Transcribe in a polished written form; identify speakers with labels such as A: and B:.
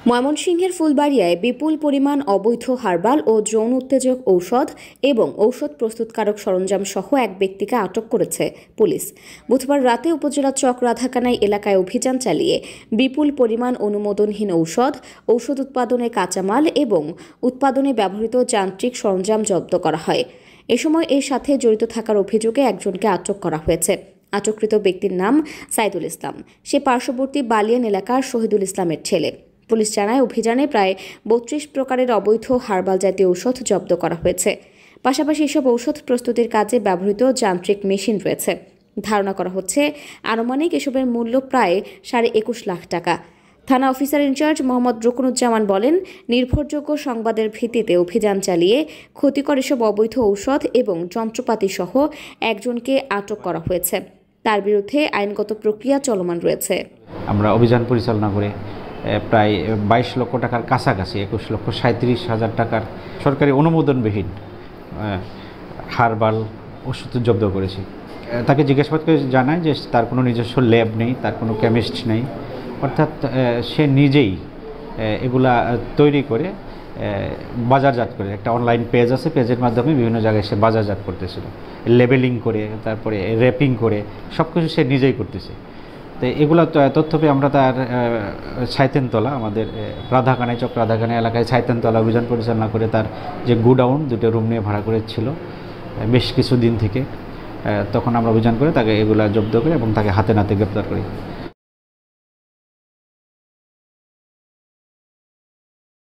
A: ময়মনসিংহের ফুলবাড়িয়ায় বিপুল পরিমাণ অবৈধ হার্বাল ও যৌন উত্তেজক ঔষধ এবং ঔষধ প্রস্তুতকারক সরঞ্জাম সহ এক ব্যক্তিকে আটক করেছে পুলিশ। বুধবার রাতে উপজেলা চক রাধাকানাই এলাকায় অভিযান চালিয়ে বিপুল পরিমাণ অনুমোদনহীন ঔষধ উৎপাদনে কাঁচামাল এবং উৎপাদনে ব্যবহৃত যান্ত্রিক সরঞ্জাম জব্দ করা হয়। এ সময় এর সাথে জড়িত থাকার অভিযোগে একজনকে আটক করা হয়েছে। আটককৃত ব্যক্তির নাম সাইদুল ইসলাম। সে পার্শ্ববর্তী বালিয়ান এলাকার শহীদুল ইসলামের ছেলে। পুলিশ জানায়, অভিযানে প্রায় ৩২ প্রকারের অবৈধ হার্বাল জাতীয় ঔষধ জব্দ করা হয়েছে। পাশাপাশি এসব ঔষধ প্রস্তুতির কাজে ব্যবহৃত যান্ত্রিক মেশিন রয়েছে। ধারণা করা হচ্ছে আনুমানিক এসবের মূল্য প্রায় ২.৫ লাখ টাকা। থানা অফিসার ইনচার্জ মোহাম্মদ রুকনুজ্জামান বলেন, নির্ভরযোগ্য সংবাদের ভিত্তিতে অভিযান চালিয়ে ক্ষতিকর এসব অবৈধ ঔষধ এবং যন্ত্রপাতি সহ একজনকে আটক করা হয়েছে। তার বিরুদ্ধে আইনগত প্রক্রিয়া চলমান রয়েছে।
B: আমরা অভিযান পরিচালনা করে প্রায় ২২ লক্ষ টাকার কাছাকাছি ২১,৩৭,০০০ টাকার সরকারি অনুমোদনবিহীন হার্বাল ওষুধ জব্দ করেছি। তাকে জিজ্ঞাসাবাদ করে জানায় যে তার কোনো নিজস্ব ল্যাব নেই, তার কোনো কেমিস্ট নেই, অর্থাৎ সে নিজেই এগুলা তৈরি করে বাজারজাত করে একটা অনলাইন পেজ আছে, পেজের মাধ্যমে বিভিন্ন জায়গায় সে বাজারজাত করতেছিল, লেবেলিং করে, তারপরে র্যাপিং করে সব কিছু সে নিজেই করতেছে। তো এগুলো তথ্য পেয়ে আমরা তার ছাইতেনতলা, আমাদের রাধাকানাই চক রাধাকানাই এলাকায় ছাইতেনতলা অভিযান পরিচালনা করে তার যে গুডাউন, 2টা রুম নিয়ে ভাড়া করেছিল বেশ কিছু দিন থেকে, তখন আমরা অভিযান করে তাকে এগুলা জব্দ করি এবং তাকে হাতে নাতে গ্রেপ্তার করি।